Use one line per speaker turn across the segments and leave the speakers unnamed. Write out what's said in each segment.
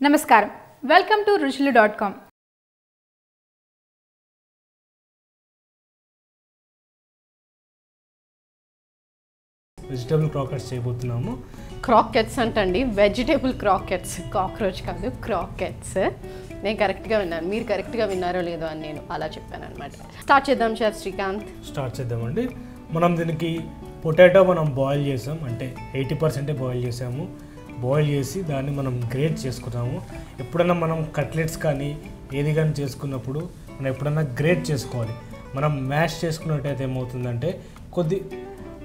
నమస్కారం welcome to ruchulu.com
vegetable crackers చేయబోతున్నాము.
Crackers అంటండి, వెజిటేబుల్ క్రాకెట్స్, కాక్రోచ్ కాదు క్రాకెట్స్. నేను కరెక్ట్గా విన్నాను, మీరు కరెక్ట్గా విన్నారో లేదో అని నేను అలా చెప్పాను అనమాట. స్టార్ట్ చేద్దాం షెఫ్ శ్రీకాంత్.
స్టార్ట్ చేద్దామండి. మనం దీనికి పొటాటో మనం బాయిల్ చేసాం, అంటే 80% బాయిల్ చేసాము. బాయిల్ చేసి దాన్ని మనం గ్రేట్ చేసుకున్నాము. ఎప్పుడైనా మనం కట్లెట్స్ కానీ ఏది కానీ చేసుకున్నప్పుడు మనం ఎప్పుడైనా గ్రేట్ చేసుకోవాలి. మనం మ్యాష్ చేసుకున్నట్టయితే ఏమవుతుందంటే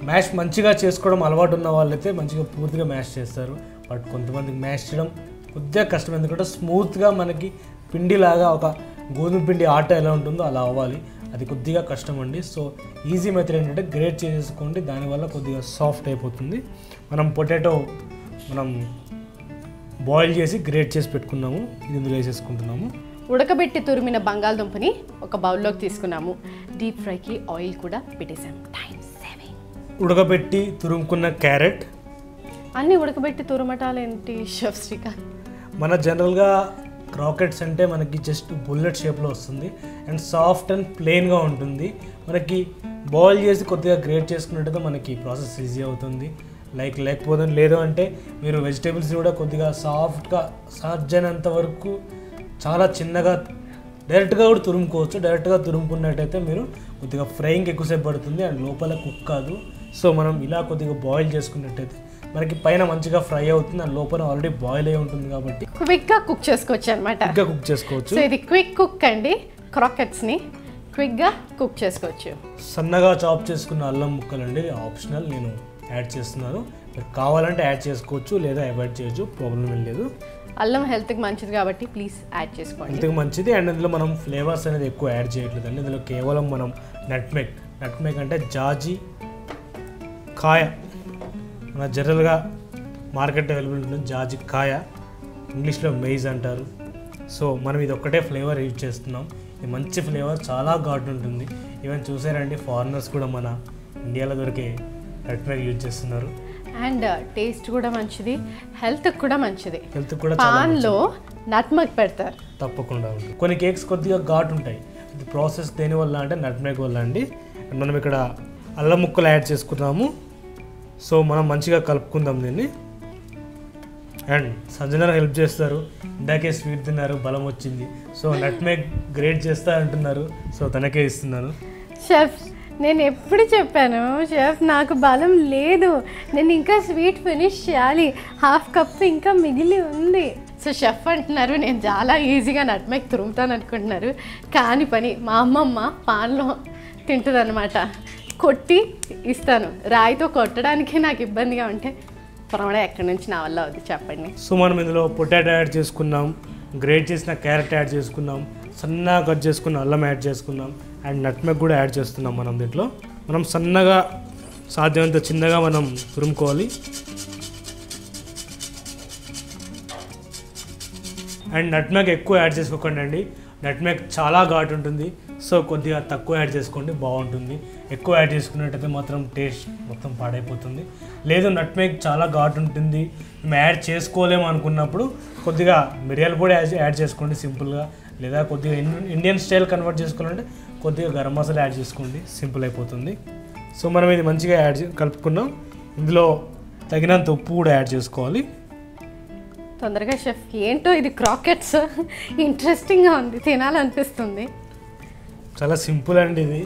మ్యాష్ మంచిగా చేసుకోవడం అలవాటు ఉన్న వాళ్ళైతే మంచిగా పూర్తిగా మ్యాష్ చేస్తారు. బట్ కొంతమందికి మ్యాష్ చేయడం కొద్దిగా కష్టం, ఎందుకంటే స్మూత్గా మనకి పిండిలాగా ఒక గోధుమ పిండి ఆట ఎలా ఉంటుందో అలా అవ్వాలి. అది కొద్దిగా కష్టం అండి. సో ఈజీ మెథడ్ ఏంటంటే గ్రేట్ చేసేసుకోండి, దానివల్ల కొద్దిగా సాఫ్ట్ అయిపోతుంది. మనం పొటాటో బాయిల్ చేసి గ్రేట్ చేసి పెట్టుకున్నాము, ఇది ఇందులో వేసేసుకుంటున్నాము.
ఉడకబెట్టి తురిమిన బంగాళదుంపని ఒక బౌల్లోకి తీసుకున్నాము. డీప్ ఫ్రైకి ఆయిల్ కూడా పెట్టేసాము. Time saving.
ఉడకబెట్టి తురుముకున్న క్యారెట్.
అన్నీ ఉడకబెట్టి తురమటాలేంటి షెఫ్ శ్రీకాంత్?
మన జనరల్గా క్రాకెట్స్ అంటే మనకి జస్ట్ బుల్లెట్ షేప్లో వస్తుంది అండ్ సాఫ్ట్ అండ్ ప్లెయిన్గా ఉంటుంది. మనకి బాయిల్ చేసి కొద్దిగా గ్రేట్ చేసుకున్నట్టయితే మనకి ప్రాసెస్ ఈజీ అవుతుంది. లేకపోతే లేదు అంటే మీరు వెజిటేబుల్స్ కూడా కొద్దిగా సాఫ్ట్గా సాధ్యమైనంత వరకు చాలా చిన్నగా డైరెక్ట్గా కూడా తురుముకోవచ్చు. డైరెక్ట్గా తురుముకున్నట్టయితే మీరు కొద్దిగా ఫ్రైయింగ్ ఎక్కువసేపు పడుతుంది అండ్ లోపల కుక్ కాదు. సో మనం ఇలా కొద్దిగా బాయిల్ చేసుకున్నట్టయితే మనకి పైన మంచిగా ఫ్రై అవుతుంది అండ్ లోపల ఆల్రెడీ బాయిల్ అయి ఉంటుంది కాబట్టి
క్విక్గా కుక్ చేసుకోవచ్చు అనమాట.
క్విక్గా కుక్ చేసుకోవచ్చు.
సో ఇది క్విక్ కుక్ అండి. క్రాకెట్స్ని క్విక్గా కుక్ చేసుకోవచ్చు.
సన్నగా చాప్ చేసుకున్న అల్లం ముక్కలు అండి, ఆప్షనల్, నేను యాడ్ చేస్తున్నాను. మీరు కావాలంటే యాడ్ చేసుకోవచ్చు, లేదా అవాయిడ్ చేయొచ్చు, ప్రాబ్లం ఏం లేదు.
అల్లం హెల్త్కి మంచిది కాబట్టి ప్లీజ్ యాడ్ చేసుకోండి.
హెల్త్కి మంచిది. అండ్ ఇందులో మనం ఫ్లేవర్స్ అనేది ఎక్కువ యాడ్ చేయట్లేదు అండి. ఇందులో కేవలం మనం నట్మెగ్ అంటే జాజి కాయ, మన జనరల్గా మార్కెట్ అవైలబుల్ ఉంటుంది జాజి కాయ, ఇంగ్లీష్లో మెయిజ్ అంటారు. సో మనం ఇది ఒక్కటే ఫ్లేవర్ యూజ్ చేస్తున్నాం. ఇది మంచి ఫ్లేవర్, చాలా ఘాటు ఉంటుంది. ఈవెన్ చూసారండి, ఫారినర్స్ కూడా మన ఇండియాలో దొరికే నట్మెగ్ యూజ్ చేస్తున్నారు.
అండ్ టేస్ట్ కూడా మంచిది, హెల్త్కి కూడా మంచిది.
హెల్త్ కూడా
పాన్లో నట్మెగ్ పెడతారు
తప్పకుండా ఉంటుంది. కొన్ని కేక్స్ కొద్దిగా ఘాటు ఉంటాయి. ఇది ప్రాసెస్ దేనివల్ల అంటే నట్మెగ్ వల్ల అండి. మనం ఇక్కడ అల్లం ముక్కలు యాడ్ చేసుకున్నాము. సో మనం మంచిగా కలుపుకుందాం దీన్ని. అండ్ సంజన హెల్ప్ చేస్తారు, ఇందాకే స్వీట్ తిన్నారు, బలం వచ్చింది. సో నట్మెగ్ గ్రేట్ చేస్తా అంటున్నారు, సో తనకే ఇస్తున్నాను.
షెఫ్, నేను ఎప్పుడు చెప్పాను షెఫ్, నాకు బలం లేదు, నేను ఇంకా స్వీట్ ఫినిష్ చేయాలి, హాఫ్ కప్ ఇంకా మిగిలి ఉంది. సో షెఫ్ అంటున్నారు నేను చాలా ఈజీగా నట్మెగ్ తురుముతాను అనుకుంటున్నారు. కాని పని మా అమ్మమ్మ పాన్లో తింటుందన్నమాట. కొట్టి ఇస్తాను, రాయితో కొట్టడానికి నాకు ఇబ్బందిగా ఉంటే పొరవడ ఎక్కడి నుంచి నా వల్ల అవుతుంది చెప్పండి.
సో మనం ఇందులో పొటాటో యాడ్ చేసుకున్నాం, గ్రేట్ చేసిన క్యారెట్ యాడ్ చేసుకున్నాం, సన్నగా కట్ చేసుకున్న అల్లం యాడ్ చేసుకున్నాం అండ్ నట్మెగ్ కూడా యాడ్ చేస్తున్నాం. మనం దీంట్లో మనం సన్నగా సాధ్యమంత చిన్నగా మనం తురుముకోవాలి. అండ్ నట్మెగ్ ఎక్కువ యాడ్ చేసుకోకండి అండి, నట్మెగ్ చాలా ఘాటు ఉంటుంది. సో కొద్దిగా తక్కువ యాడ్ చేసుకోండి, బాగుంటుంది. ఎక్కువ యాడ్ చేసుకున్నట్టయితే మాత్రం టేస్ట్ మొత్తం పాడైపోతుంది. లేదు నట్మెగ్ చాలా ఘాటు ఉంటుంది, మేము యాడ్ చేసుకోలేము అనుకున్నప్పుడు కొద్దిగా మిరియాలు కూడా యాడ్ చేసుకోండి సింపుల్గా. లేదా కొద్దిగా ఇండియన్ స్టైల్ కన్వర్ట్ చేసుకోవాలంటే కొద్దిగా గరం మసాలా యాడ్ చేసుకోండి, సింపుల్ అయిపోతుంది. సో మనం ఇది మంచిగా కలుపుకున్నాం. ఇందులో తగినంత ఉప్పు కూడా యాడ్ చేసుకోవాలి.
తొందరగా షెఫ్, ఏంటో ఇది క్రాకెట్స్ ఇంట్రెస్టింగ్గా ఉంది, తినాలనిపిస్తుంది.
చాలా సింపుల్ అండి ఇది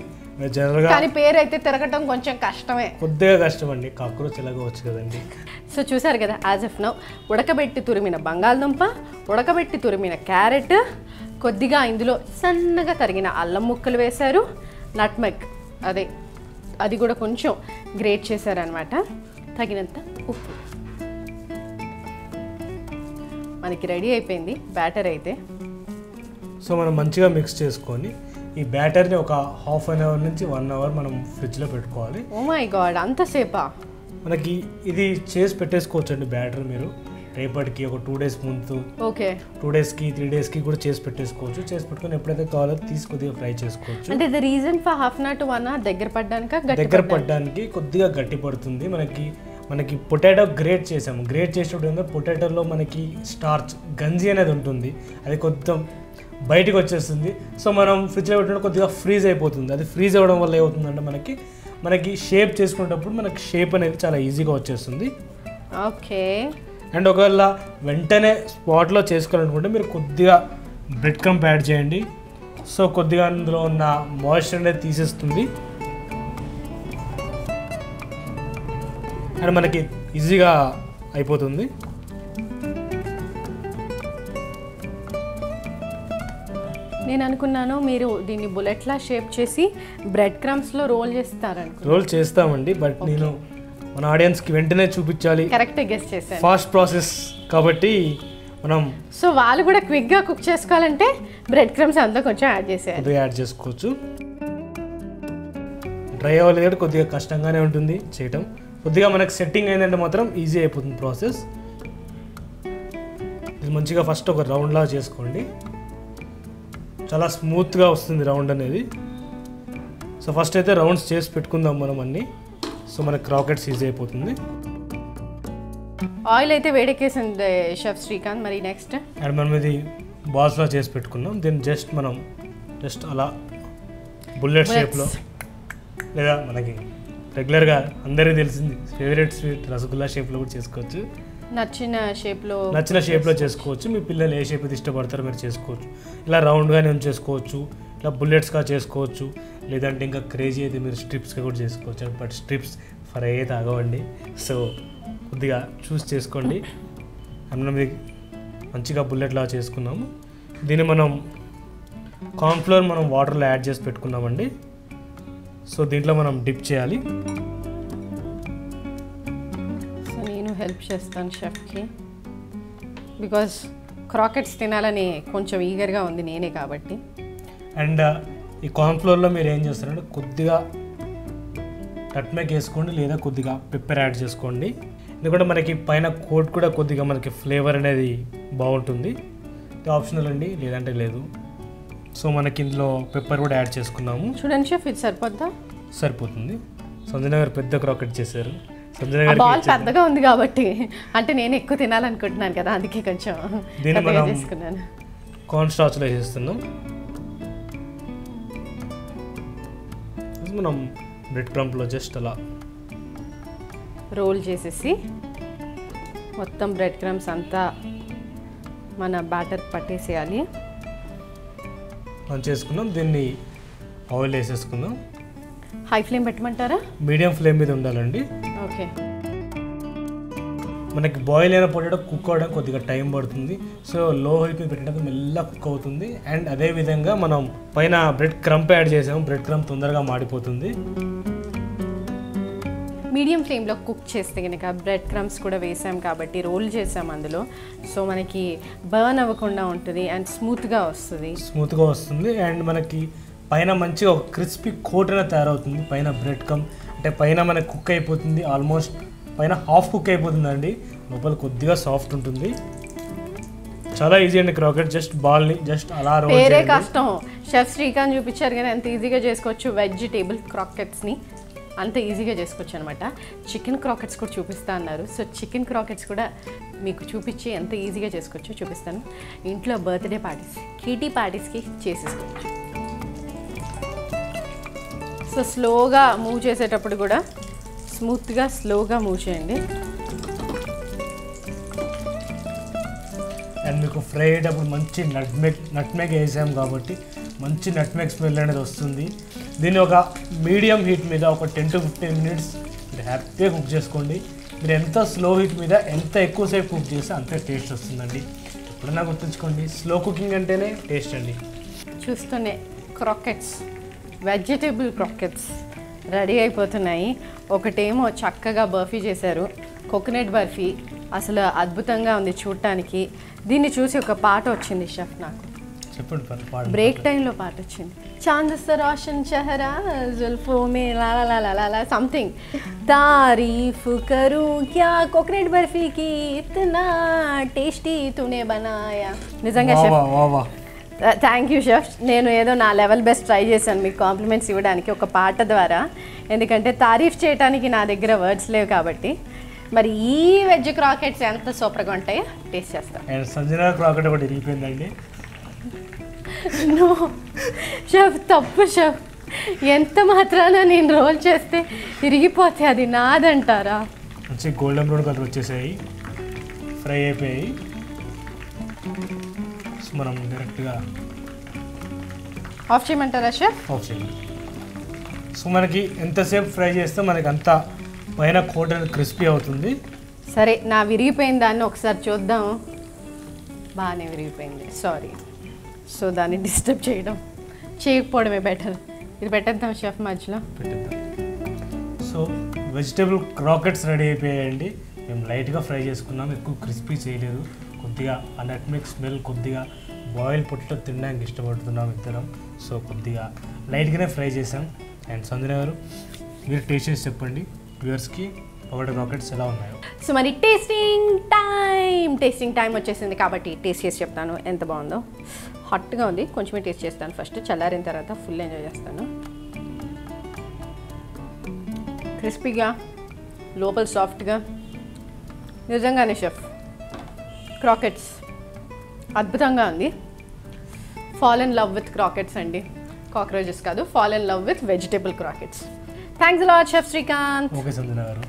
జనరల్గా,
కానీ పేరు అయితే తిరగటం కొంచెం కష్టమే,
కొద్దిగా కష్టం అండి. కాక్రోచ్ ఎలాగో వచ్చు కదండి.
సో చూసారు కదా, యాజ్ ఎఫ్ నౌ ఉడకబెట్టి తురిమిన బంగాళదుంప, ఉడకబెట్టి తురిమిన క్యారెట్, కొద్దిగా ఇందులో సన్నగా తరిగిన అల్లం ముక్కలు వేశారు, నట్మెగ్ అది కూడా కొంచెం గ్రేట్ చేశారనమాట, తగినంత ఉప్పు. మనకి రెడీ అయిపోయింది బ్యాటర్ అయితే.
సో మనం మంచిగా మిక్స్ చేసుకొని ఈ బ్యాటర్ని ఒక హాఫ్ అన్ అవర్ నుంచి 1 అవర్ మనం ఫ్రిడ్జ్లో పెట్టుకోవాలి.
ఓ మై గాడ్, అంతసేపా?
మనకి ఇది చేసి పెట్టేసుకోవచ్చు అండి బ్యాటర్. మీరు రేపటికి ఒక 2 డేస్ ముందు,
ఓకే
2 డేస్కి 3 డేస్కి కూడా చేసి పెట్టేసుకోవచ్చు. చేసి పెట్టుకొని ఎప్పుడైతే కావాలో తీసి కొద్దిగా ఫ్రై చేసుకోవచ్చు.
అంటే the reason for half an hour to 1 hour దగ్గర పడ్డానికి
కొద్దిగా గట్టి పడుతుంది. మనకి మనకి పొటాటో గ్రేట్ చేసాము. గ్రేట్ చేసేటప్పుడు ఏంటంటే పొటాటోలో మనకి స్టార్చ్ గంజి అనేది ఉంటుంది, అది కొంచెం బయటికి వచ్చేస్తుంది. సో మనం ఫ్రిడ్జ్లో పెట్టినప్పుడు కొద్దిగా ఫ్రీజ్ అయిపోతుంది. అది ఫ్రీజ్ అవ్వడం వల్ల ఏమవుతుందంటే మనకి షేప్ చేసుకునేటప్పుడు మనకి షేప్ అనేది చాలా ఈజీగా వచ్చేస్తుంది.
ఓకే.
అండ్ ఒకవేళ వెంటనే స్పాట్లో చేసుకోవాలనుకుంటే మీరు కొద్దిగా బ్రెడ్ క్రంప్ యాడ్ చేయండి. సో కొద్దిగా అందులో ఉన్న మాయిశ్చర్ అనేది తీసేస్తుంది అండ్ మనకి ఈజీగా అయిపోతుంది.
నేను అనుకున్నాను మీరు దీన్ని బుల్లెట్లా షేప్ చేసి బ్రెడ్ క్రమ్స్లో రోల్ చేస్తారనుకో.
రోల్ చేస్తామండి, బట్ నేను మన ఆడియన్స్కి వెంటనే చూపించాలి,
కరెక్ట్ గెస్ చేశాను.
ఫాస్ట్ ప్రాసెస్ కాబట్టి మనం
సో వాళ్ళు కూడా క్విక్గా కుక్ చేసుకోవాలంటే బ్రెడ్ క్రమ్స్ అంతా కొంచెం యాడ్ చేసేయాలి.
కొద్దిగా యాడ్ చేసుకోవచ్చు. డ్రై అవ్వాలి కాబట్టి కొద్దిగా కష్టంగానే ఉంటుంది చేయటం. కొద్దిగా మనకు సెట్టింగ్ అయిందంటే మాత్రం ఈజీ అయిపోతుంది ప్రాసెస్. ఇది మంచిగా ఫస్ట్ ఒక రౌండ్లా చేసుకోండి, చాలా స్మూత్గా వస్తుంది రౌండ్ అనేది. సో ఫస్ట్ అయితే రౌండ్స్ చేసి పెట్టుకుందాం మనం అన్నీ. సో మనకి క్రాకెట్స్ ఈజీ అయిపోతుంది.
ఆయిల్ అయితే వేడెక్కేసింది షెఫ్ శ్రీకాంత్. మరి నెక్స్ట్
అండ్ మనం ఇది బాల్స్లో చేసి పెట్టుకున్నాం. దీన్ని జస్ట్ అలా బుల్లెట్ షేప్లో, లేదా మనకి రెగ్యులర్గా అందరికీ తెలిసింది ఫేవరెట్ స్వీట్ రసగుల్లా షేప్లో కూడా చేసుకోవచ్చు.
నచ్చిన షేప్లో
చేసుకోవచ్చు. మీ పిల్లలు ఏ షేప్ అయితే ఇష్టపడతారో మీరు చేసుకోవచ్చు. ఇలా రౌండ్గానే చేసుకోవచ్చు, ఇలా బుల్లెట్స్గా చేసుకోవచ్చు, లేదంటే ఇంకా క్రేజీ అయితే మీరు స్ట్రిప్స్గా కూడా చేసుకోవచ్చు. బట్ స్ట్రిప్స్ ఫ్రై అయితే ఆగవండి, సో కొద్దిగా చూస్ చేసుకోండి. మనం ఇది మంచిగా బుల్లెట్లా చేసుకున్నాము. దీన్ని మనం కార్న్ఫ్లోర్ మనం వాటర్లో యాడ్ చేసి పెట్టుకున్నామండి. సో దీంట్లో మనం డిప్ చేయాలి.
సో నేను హెల్ప్ చేస్తాను షెఫ్కి, బికాజ్ క్రాకెట్స్ తినాలని కొంచెం ఈగర్గా ఉంది నేనే కాబట్టి.
అండ్ ఈ కార్న్ఫ్లోర్లో మీరు ఏం చేస్తారంటే కొద్దిగా నట్మెగ్ వేసుకోండి, లేదా కొద్దిగా పెప్పర్ యాడ్ చేసుకోండి. ఎందుకంటే మనకి పైన కోట్ కూడా కొద్దిగా మనకి ఫ్లేవర్ అనేది బాగుంటుంది. ఇది ఆప్షనల్ అండి, లేదంటే లేదు. సో మనకి ఇందులో పెప్పర్ కూడా యాడ్ చేసుకున్నాము.
చూడండి షెఫ్, ఇది సరిపోద్దా?
సరిపోతుంది. సంజన గారు పెద్ద క్రాకెట్ చేశారు. సంజన
బాల్
గారు
పెద్దగా ఉంది కాబట్టి, అంటే నేను ఎక్కువ తినాలనుకుంటున్నాను కదా, అందుకే కొంచెం
దీన్ని మనం
చేసుకున్నాను.
కార్న్ స్టార్చ్లో వేసేస్తున్నాం. మనం బ్రెడ్ క్రంప్లో జస్ట్ అలా
రోల్ చేసేసి మొత్తం బ్రెడ్ క్రమ్స్ అంతా మన బ్యాటర్ పట్టేసేయాలి.
మనం చేసుకున్నాం. దీన్ని ఆయిల్ వేసేసుకుందాం.
హై ఫ్లేమ్ పెట్టమంటారా?
మీడియం ఫ్లేమ్ మీద ఉండాలండి.
ఓకే.
మనకి బాయిల్ అయిన పొటాటో కుక్ అవ్వడానికి కొద్దిగా టైం పడుతుంది. సో లో హీట్ మీద పెట్టడానికి మెల్లగా కుక్ అవుతుంది. అండ్ అదేవిధంగా మనం పైన బ్రెడ్ క్రంప్ యాడ్ చేసాము. బ్రెడ్ క్రంప్ తొందరగా మాడిపోతుంది.
మీడియం ఫ్లేమ్లో కుక్ చేస్తే కనుక బ్రెడ్ క్రమ్స్ కూడా వేసాం కాబట్టి, రోల్ చేసాం అందులో, సో మనకి బర్న్ అవ్వకుండా ఉంటుంది అండ్ స్మూత్గా వస్తుంది. అండ్ మనకి పైన మంచిగా ఒక క్రిస్పీ కోట్ అనేది తయారవుతుంది. పైన బ్రెడ్ క్రంప్ అంటే పైన మనకి కుక్ అయిపోతుంది, ఆల్మోస్ట్ పైన హాఫ్ కుక్ అయిపోతుందండి, లోపల కొద్దిగా సాఫ్ట్ ఉంటుంది. చాలా ఈజీ అండి క్రాకెట్. జస్ట్ బాల్ని జస్ట్ అలా రోల్ వేరే కష్టం. షెఫ్ శ్రీకాంత్ చూపించారు కానీ ఎంత ఈజీగా చేసుకోవచ్చు వెజిటేబుల్ క్రాకెట్స్ని, అంత ఈజీగా చేసుకోవచ్చు అనమాట. చికెన్ క్రాకెట్స్ కూడా చూపిస్తా అన్నారు. సో చికెన్ క్రాకెట్స్ కూడా మీకు చూపించి ఎంత ఈజీగా చేసుకోవచ్చో చూపిస్తాను. ఇంట్లో బర్త్డే పార్టీస్, కిటీ పార్టీస్కి చేసేసుకోవచ్చు. సో స్లోగా మూవ్ చేసేటప్పుడు కూడా స్లోగా మూవ్ చేయండి.
అండ్ మీకు ఫ్రై అయ్యేటప్పుడు మంచి నట్మెగ్ వేసాం కాబట్టి మంచి నట్మెగ్ స్మెల్ అనేది వస్తుంది. దీన్ని ఒక మీడియం హీట్ మీద ఒక 10 to 15 minutes మీరు హ్యాపీగా కుక్ చేసుకోండి. మీరు ఎంత స్లో హీట్ మీద ఎంత ఎక్కువసేపు కుక్ చేస్తే అంతే టేస్ట్ వస్తుందండి. ఎప్పుడైనా గుర్తుంచుకోండి, స్లో కుకింగ్ అంటేనే టేస్ట్ అండి.
చూస్తూనే క్రాకెట్స్, వెజిటేబుల్ క్రాకెట్స్ రెడీ అయిపోతున్నాయి. ఒకటేమో చక్కగా బర్ఫీ చేశారు, కోకోనట్ బర్ఫీ, అసలు అద్భుతంగా ఉంది చూడటానికి. దీన్ని చూసి ఒక పాట వచ్చింది షెఫ్ నాకు,
చెప్పండి.
బ్రేక్ టైంలో పాట వచ్చింది. चांद सा रोशन चेहरा जुल्फों में ला ला ला ला ला ला समथिंग, तारीफ करूं क्या कोकोनट बर्फी की, इतना टेस्टी तूने बनाया. నిజంగా షెఫ్, థ్యాంక్ యూ షెఫ్. నేను ఏదో నా లెవెల్ బెస్ట్ ట్రై చేశాను మీకు కాంప్లిమెంట్స్ ఇవ్వడానికి ఒక పాట ద్వారా, ఎందుకంటే తారీఫ్ చేయడానికి నా దగ్గర వర్డ్స్ లేవు కాబట్టి. మరి ఈ వెజ్ క్రాకెట్స్ ఎంత సూపర్గా ఉంటాయో టేస్ట్ చేస్తాం.
అండ్ సంజన క్రాకెట్ ఒకటి ఇరిగిపోయిందండి.
నో షెఫ్, తప్పు షెఫ్. ఎంత మాత్రాన నేను రోల్ చేస్తే తిరిగిపోతే అది నాదంటారా?
మంచి గోల్డెన్ బ్రౌన్ కలర్ వచ్చేసాయి, ఫ్రై అయిపోయాయి. సో మనం డైరెక్ట్గా
ఆఫ్ చేయమంటారా షెఫ్?
ఆఫ్ చేయాలి. సో మనకి ఎంతసేపు ఫ్రై చేస్తే మనకి అంత పైన కోట్ అనేది క్రిస్పీ అవుతుంది.
సరే, నా విరిగిపోయిన దాన్ని ఒకసారి చూద్దాం. బాగానే విరిగిపోయింది, సారీ. సో దాన్ని డిస్టర్బ్ చేయకపోవడమే బెటర్. ఇది పెట్టేద్దాం షెఫ్ మధ్యలో.
పెట్టేద్దాం. సో వెజిటేబుల్ క్రాకెట్స్ రెడీ అయిపోయాయండి. మేము లైట్గా ఫ్రై చేసుకున్నాం, ఎక్కువ క్రిస్పీ చేయలేదు. కొద్దిగా ఆ నట్మిక్ స్మెల్, కొద్దిగా బాయిల్ పొట్టులో తినడానికి ఇష్టపడుతున్నాం ఇద్దరం. సో కొద్దిగా లైట్గానే ఫ్రై చేసాం. అండ్ సంజన గారు మీరు టేస్ట్ చేసి చెప్పండి వ్యూవర్స్కి పొటాటో క్రాకెట్స్ ఎలా ఉన్నాయో.
సో మరి టేస్టింగ్ టైం వచ్చేసింది కాబట్టి టేస్ట్ చేసి చెప్తాను ఎంత బాగుందో. హాట్గా ఉంది, కొంచెమే టేస్ట్ చేస్తాను ఫస్ట్. చల్లారిన తర్వాత ఫుల్ ఎంజాయ్ చేస్తాను. క్రిస్పీగా, లోపల సాఫ్ట్గా, నిజంగానే షెఫ్ క్రాకెట్స్ అద్భుతంగా ఉంది. Fall in love with crackers అండి, కాక్రోచెస్ కాదు. Fall in love with vegetable crackers. Thanks a lot chef Srikanth.
Okay Sanjana గారు.